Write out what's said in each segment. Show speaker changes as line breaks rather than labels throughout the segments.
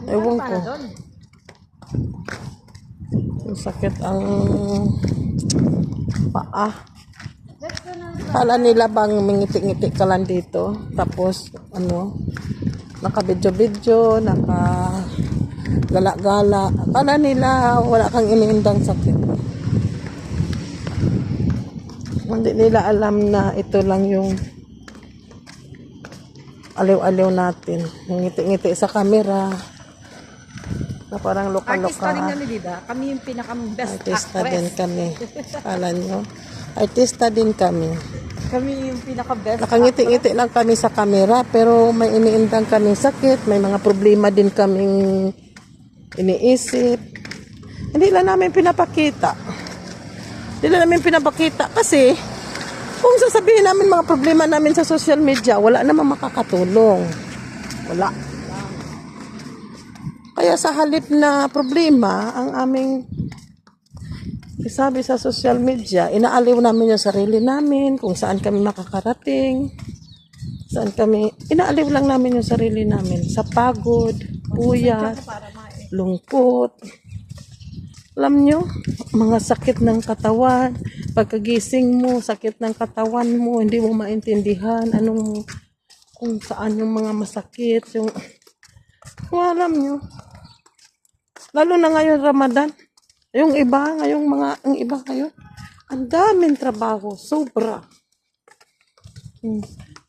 Ewan ko. Sakit ang paa. Kala nila bang mingiti-ngiti ka lang dito. Tapos, naka-video-video, naka-gala-gala. Kala nila wala kang iniindang sakit. Hindi nila alam na ito lang yung aliw-aliw natin. Ngiti-ngiti sa camera. Na parang loka-loka.
Artista rin kami, diba? Kami yung pinaka-best
Artista
actress.
din kami. Kala nyo? Artista din kami.
Kami yung pinaka-best
Nakangiti-ngiti lang kami sa camera, pero may iniindang kaming sakit, may mga problema din kaming iniisip. Hindi lang namin pinapakita. Kasi kung sasabihin namin mga problema namin sa social media, wala namang makakatulong. Wala. Kaya sa halip na problema, ang aming isabi sa social media, inaaliw namin yung sarili namin, kung saan kami makakarating, inaaliw lang namin yung sarili namin, sa pagod, puyat, lungkot. Alam nyo, mga sakit ng katawan, pagkagising mo, sakit ng katawan mo, hindi mo maintindihan kung saan yung mga masakit, alam nyo. Lalo na ngayon Ramadan. Ang iba ngayon, ang daming trabaho, sobra.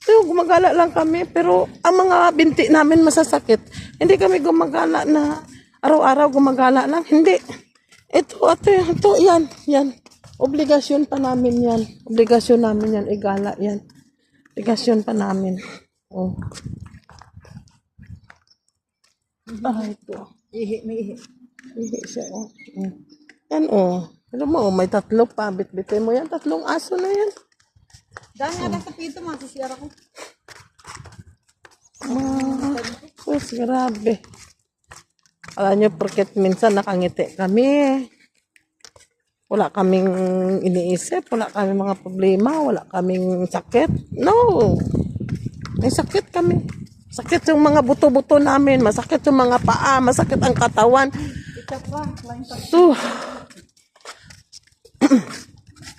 So, gumagala lang kami, pero ang mga binti namin masasakit. Hindi kami gumagala na araw-araw gumagala lang. Hindi. Ito, yan. Obligasyon pa namin yan. Obligasyon namin yan, igala yan. Obligasyon pa namin. Oh. Ito.
May ihi.
Ihi siya, Yan, Alam mo, may tatlo pa. Bit-bitin mo yan. 3 aso na yan.
Dami nga lang sa pito, masisira ko.
Pues, grabe. Alam nyo, porket minsan nakangiti kami. Wala kaming iniisip. Wala kaming mga problema. Wala kaming sakit. No. May sakit kami. Sakit yung mga buto-buto namin. Masakit yung mga paa. Masakit ang katawan. So,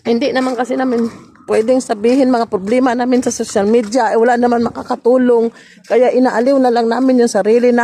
hindi naman kasi namin pwedeng sabihin mga problema namin sa social media. Wala naman makakatulong. Kaya inaaliw na lang namin yung sarili namin.